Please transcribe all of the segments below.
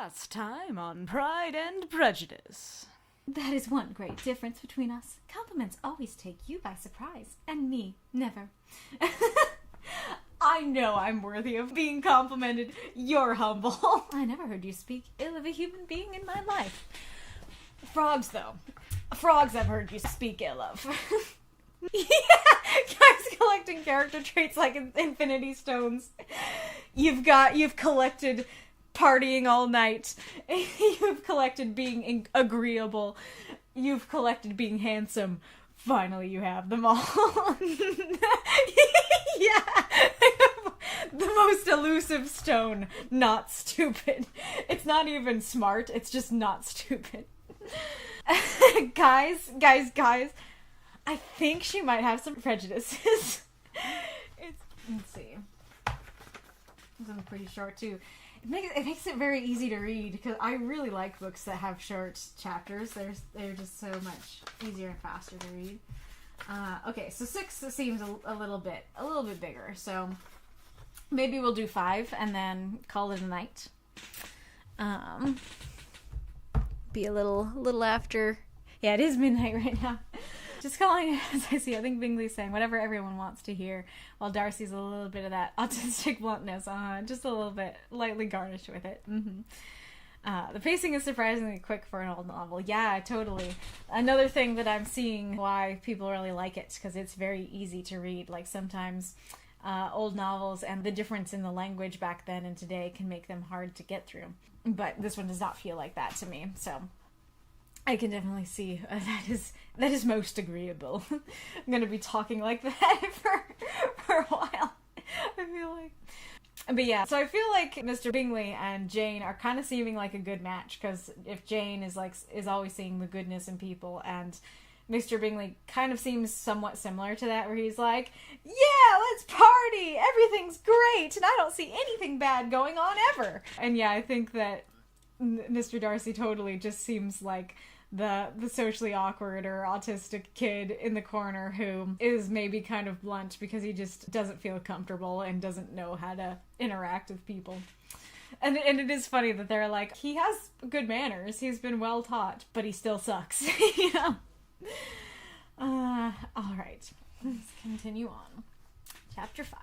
Last time on Pride and Prejudice. That is one great difference between us. Compliments always take you by surprise, and me, never. I know I'm worthy of being complimented. You're humble. I never heard you speak ill of a human being in my life. Frogs, though. Frogs I've heard you speak ill of. Yeah, guys collecting character traits like Infinity Stones. You've collected partying all night. You've collected being agreeable. You've collected being handsome. Finally, you have them all. Yeah. The most elusive stone. Not stupid. It's not even smart. It's just not stupid. Guys. I think she might have some prejudices. Let's see. This one's pretty short, too. It makes it very easy to read, because I really like books that have short chapters. They're just so much easier and faster to read. Okay, so 6 seems a little bit bigger, so maybe we'll do 5 and then call it a night. Be a little after. Yeah, it is midnight right now. Just calling it as I see. I think Bingley's saying whatever everyone wants to hear, while Darcy's a little bit of that autistic bluntness, just a little bit lightly garnished with it. The pacing is surprisingly quick for an old novel. Yeah, totally. Another thing that I'm seeing why people really like it, because it's very easy to read. Like sometimes old novels and the difference in the language back then and today can make them hard to get through. But this one does not feel like that to me, so I can definitely see that is most agreeable. I'm gonna be talking like that for a while, I feel like. But yeah, so I feel like Mr. Bingley and Jane are kind of seeming like a good match, because if Jane is always seeing the goodness in people, and Mr. Bingley kind of seems somewhat similar to that, where he's like, yeah, let's party, everything's great, and I don't see anything bad going on ever. And yeah, I think that Mr. Darcy totally just seems like the socially awkward or autistic kid in the corner who is maybe kind of blunt because he just doesn't feel comfortable and doesn't know how to interact with people. And it is funny that they're like, he has good manners, he's been well taught, but he still sucks, you know? Alright, let's continue on. Chapter 5.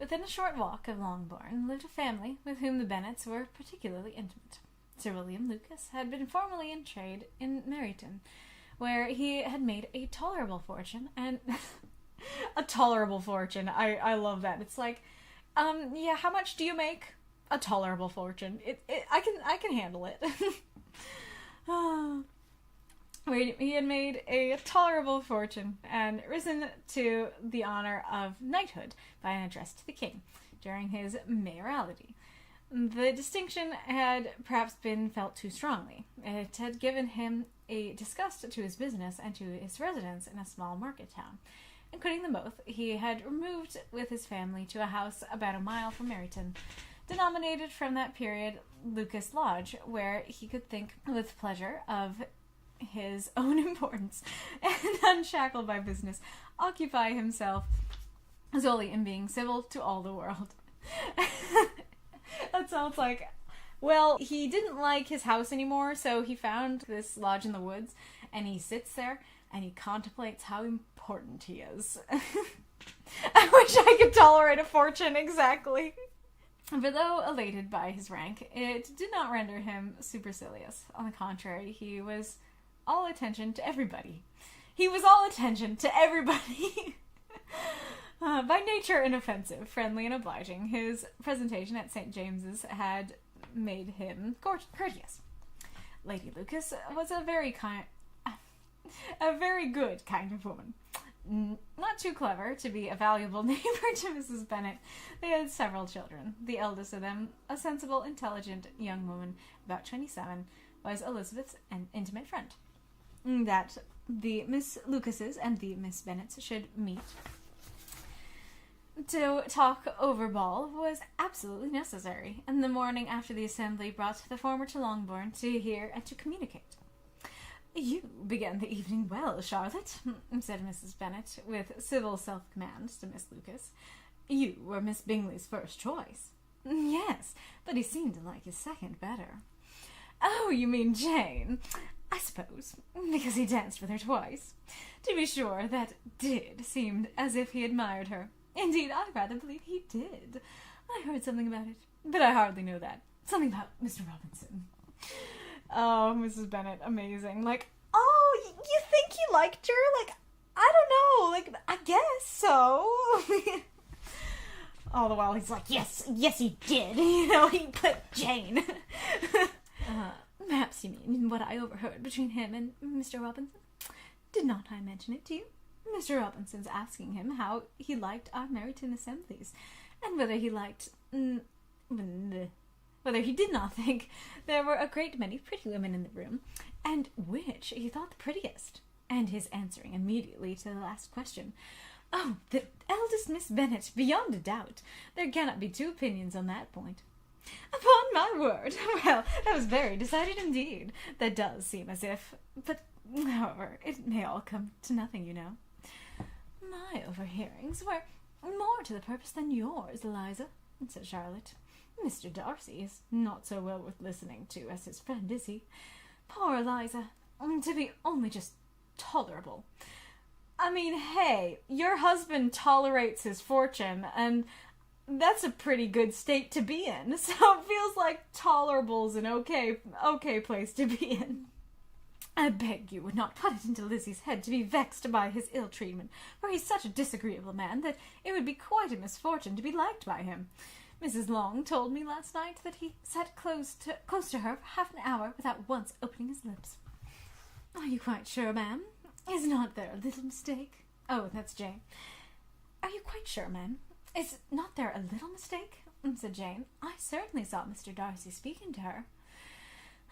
Within a short walk of Longbourn lived a family with whom the Bennets were particularly intimate. Sir William Lucas had been formerly in trade in Meryton, where he had made a tolerable fortune, and a tolerable fortune. I love that. It's like, yeah, how much do you make? A tolerable fortune. I can handle it. He had made a tolerable fortune and risen to the honor of knighthood by an address to the king during his mayoralty. The distinction had perhaps been felt too strongly. It had given him a disgust to his business and to his residence in a small market town. And quitting them both, he had removed with his family to a house about a mile from Meryton, denominated from that period Lucas Lodge, where he could think with pleasure of his own importance and, unshackled by business, occupy himself solely in being civil to all the world. That sounds like, well, he didn't like his house anymore, so he found this lodge in the woods, and he sits there, and he contemplates how important he is. I wish I could tolerate a fortune, exactly. But though elated by his rank, it did not render him supercilious. On the contrary, he was all attention to everybody. By nature inoffensive, friendly, and obliging, his presentation at St. James's had made him courteous. Lady Lucas was a very good kind of woman. Not too clever to be a valuable neighbor to Mrs. Bennet. They had several children. The eldest of them, a sensible, intelligent young woman, about 27, was Elizabeth's an intimate friend. That the Miss Lucases and the Miss Bennets should meet to talk over ball was absolutely necessary, and the morning after the assembly brought the former to Longbourn to hear and to communicate. You began the evening well, Charlotte, said Mrs. Bennet, with civil self-command to Miss Lucas. You were Miss Bingley's first choice. Yes, but he seemed to like his second better. Oh, you mean Jane? I suppose, because he danced with her twice. To be sure, that did seem as if he admired her. Indeed, I rather believe he did. I heard something about it, but I hardly know that. Something about Mr. Robinson. Oh, Mrs. Bennet, amazing. Like, oh, you think he liked her? Like, I don't know. Like, I guess so. All the while he's like, yes, he did. You know, he put Jane. Perhaps you mean what I overheard between him and Mr. Robinson? Did not I mention it to you? Mr. Robinson's asking him how he liked our Meryton assemblies, and whether he liked... whether he did not think there were a great many pretty women in the room, and which he thought the prettiest, and his answering immediately to the last question, "Oh, the eldest Miss Bennet, beyond a doubt. There cannot be two opinions on that point." Upon my word! Well, that was very decided indeed. That does seem as if... But, however, it may all come to nothing, you know. My overhearings were more to the purpose than yours, Eliza, said Charlotte. Mr. Darcy is not so well worth listening to as his friend, is he? Poor Eliza, to be only just tolerable. I mean, hey, your husband tolerates his fortune, and that's a pretty good state to be in, so it feels like tolerable's an okay place to be in. I beg you would not put it into Lizzie's head to be vexed by his ill treatment, for he's such a disagreeable man that it would be quite a misfortune to be liked by him. Mrs. Long told me last night that he sat close to her for half an hour without once opening his lips. Are you quite sure, ma'am? Is not there a little mistake? Oh, that's Jane. Are you quite sure, ma'am? Is not there a little mistake? Said Jane. I certainly saw Mr. Darcy speaking to her.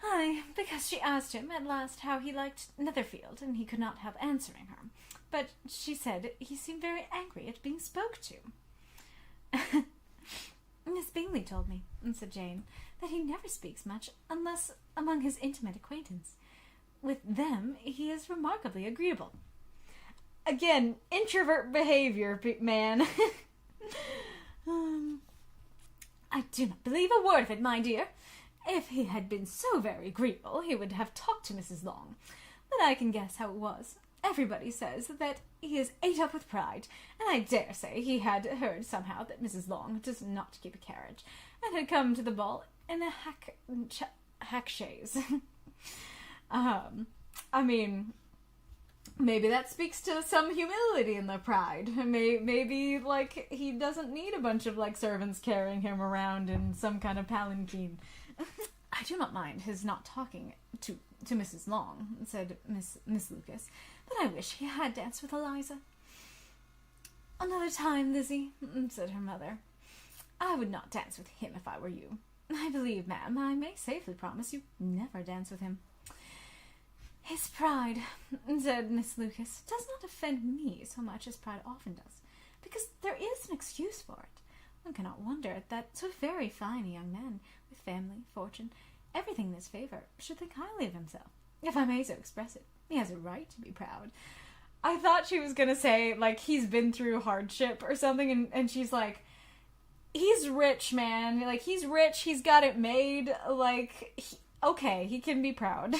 Aye, because she asked him at last how he liked Netherfield, and he could not help answering her. But she said he seemed very angry at being spoke to. Miss Bingley told me, said Jane, that he never speaks much unless among his intimate acquaintance. With them he is remarkably agreeable. Again, introvert behavior, man. I do not believe a word of it, my dear. If he had been so very agreeable, he would have talked to Mrs. Long. But I can guess how it was. Everybody says that he is ate up with pride, and I dare say he had heard somehow that Mrs. Long does not keep a carriage, and had come to the ball in a hack chaise. I mean, maybe that speaks to some humility in the pride. Maybe, like, he doesn't need a bunch of, like, servants carrying him around in some kind of palanquin. I do not mind his not talking to Mrs. Long, said Miss Lucas, but I wish he had danced with Eliza. Another time, Lizzie, said her mother. I would not dance with him if I were you. I believe, ma'am, I may safely promise you never dance with him. His pride, said Miss Lucas, does not offend me so much as pride often does, because there is an excuse for it. One cannot wonder at that so very fine a young man, with family, fortune, everything in his favour, should think highly of himself. If I may so express it, he has a right to be proud. I thought she was going to say, like, he's been through hardship or something, and she's like, he's rich, man. Like, he's rich, he's got it made. Like, okay, he can be proud.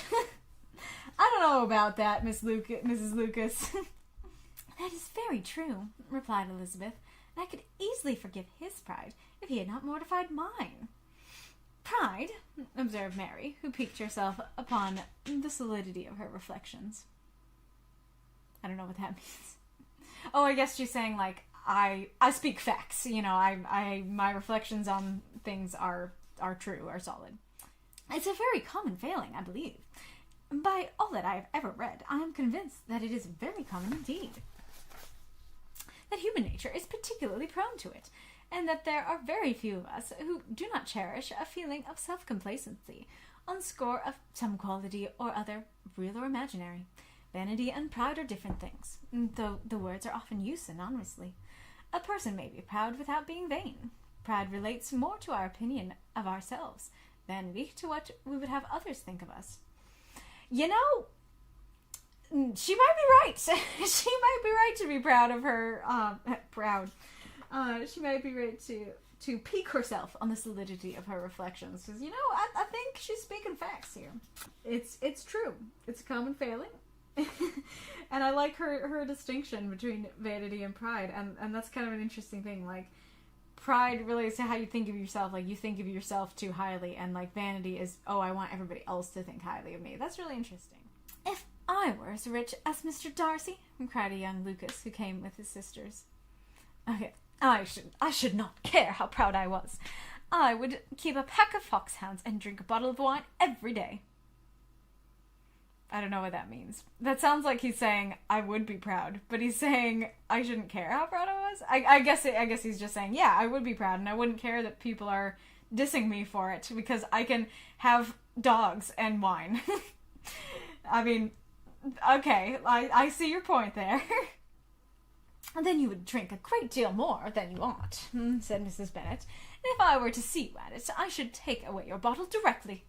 I don't know about that, Mrs. Lucas. That is very true, replied Elizabeth, and I could easily forgive his pride if he had not mortified mine. Pride, observed Mary, who piqued herself upon the solidity of her reflections. I don't know what that means. Oh, I guess she's saying, like, I speak facts, you know, my reflections on things are true, are solid. It's a very common failing, I believe. By all that I have ever read, I am convinced that it is very common indeed. That human nature is particularly prone to it, and that there are very few of us who do not cherish a feeling of self-complacency on score of some quality or other, real or imaginary. Vanity and pride are different things, though the words are often used synonymously. A person may be proud without being vain. Pride relates more to our opinion of ourselves, vanity to what we would have others think of us. You know, she might be right. She might be right to be proud of her, she might be right to pique herself on the solidity of her reflections. Because, you know, I think she's speaking facts here. It's true. It's a common failing. And I like her distinction between vanity and pride. And that's kind of an interesting thing. Like, pride relates to how you think of yourself. Like, you think of yourself too highly. And, like, vanity is, oh, I want everybody else to think highly of me. That's really interesting. If I were as rich as Mr. Darcy, cried a young Lucas who came with his sisters. Okay, I should not care how proud I was. I would keep a pack of foxhounds and drink a bottle of wine every day. I don't know what that means. That sounds like he's saying, I would be proud, but he's saying, I shouldn't care how proud I was? I guess he's just saying, yeah, I would be proud, and I wouldn't care that people are dissing me for it, because I can have dogs and wine. I mean, okay, I see your point there. And then you would drink a great deal more than you ought, said Mrs. Bennet. And if I were to see you at it, I should take away your bottle directly.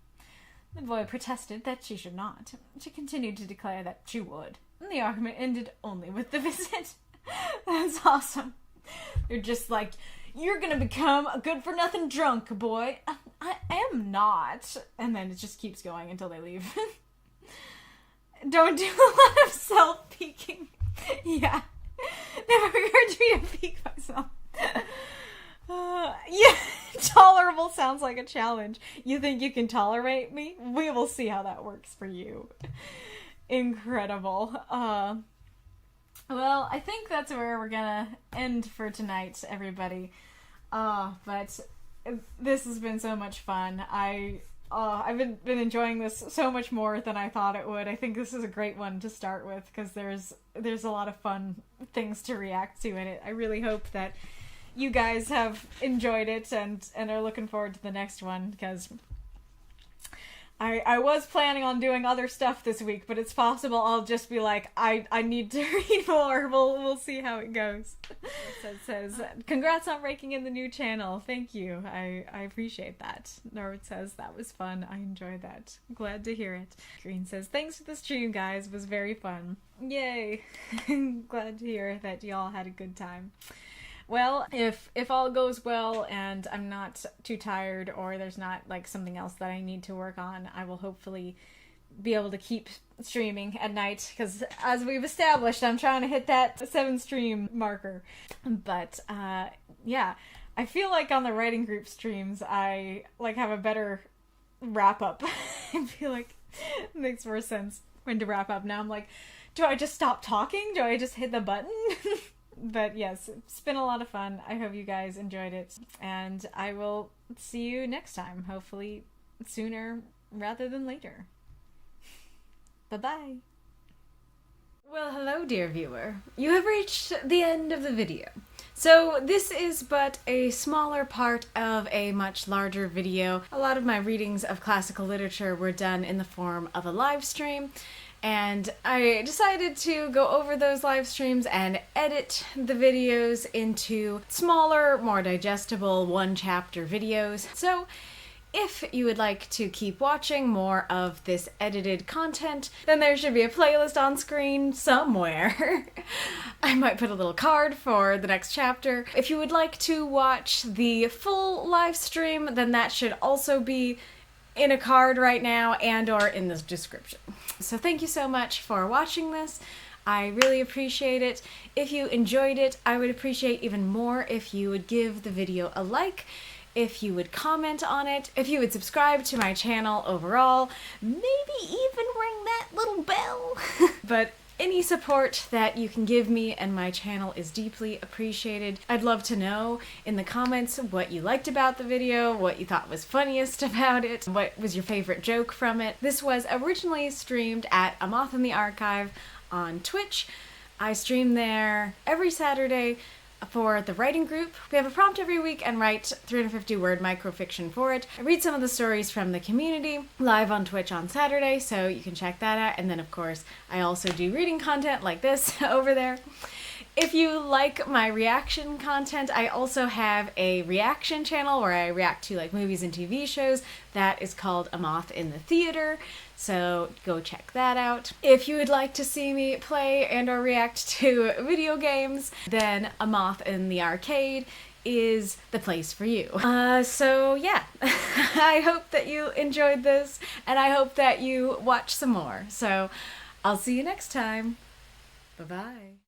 The boy protested that she should not. She continued to declare that she would. And the argument ended only with the visit. That's awesome. They're just like, you're gonna become a good-for-nothing drunk, boy. I am not. And then it just keeps going until they leave. Don't do a lot of self-peeking. Yeah. Never occurred to me to peek myself. Yeah, tolerable sounds like a challenge. You think you can tolerate me? We will see how that works for you. Incredible. Well, I think that's where we're gonna end for tonight, everybody. But this has been so much fun. I've been enjoying this so much more than I thought it would. I think this is a great one to start with because there's a lot of fun things to react to in it. I really hope that you guys have enjoyed it and are looking forward to the next one, because I was planning on doing other stuff this week, but it's possible I'll just be like, I need to read more. We'll see how it goes. It says, congrats on breaking in the new channel. Thank you. I appreciate that. Norwood says, that was fun. I enjoyed that. Glad to hear it. Green says, thanks for the stream, guys. It was very fun. Yay. Glad to hear that y'all had a good time. Well, if all goes well and I'm not too tired or there's not like something else that I need to work on, I will hopefully be able to keep streaming at night, because as we've established, I'm trying to hit that 7 stream marker. But yeah, I feel like on the writing group streams I like have a better wrap up. I feel like it makes more sense when to wrap up. Now I'm like, do I just stop talking? Do I just hit the button? But yes, it's been a lot of fun. I hope you guys enjoyed it. And I will see you next time. Hopefully sooner rather than later. Bye-bye. Well, hello, dear viewer. You have reached the end of the video. So this is but a smaller part of a much larger video. A lot of my readings of classical literature were done in the form of a live stream. And I decided to go over those live streams and edit the videos into smaller, more digestible one-chapter videos. So if you would like to keep watching more of this edited content, then there should be a playlist on screen somewhere. I might put a little card for the next chapter. If you would like to watch the full live stream, then that should also be in a card right now and or in the description. So thank you so much for watching this. I really appreciate it. If you enjoyed it, I would appreciate even more if you would give the video a like, if you would comment on it, if you would subscribe to my channel overall, maybe even ring that little bell. But any support that you can give me and my channel is deeply appreciated. I'd love to know in the comments what you liked about the video, what you thought was funniest about it, what was your favorite joke from it. This was originally streamed at A Moth in the Archive on Twitch. I stream there every Saturday for the writing group. We have a prompt every week and write 350-word microfiction for it. I read some of the stories from the community live on Twitch on Saturday, so you can check that out. And then, of course, I also do reading content like this over there. If you like my reaction content, I also have a reaction channel where I react to like movies and TV shows. That is called A Moth in the Theater, so go check that out. If you would like to see me play and or react to video games, then A Moth in the Arcade is the place for you. So yeah, I hope that you enjoyed this, and I hope that you watch some more. So I'll see you next time. Bye-bye.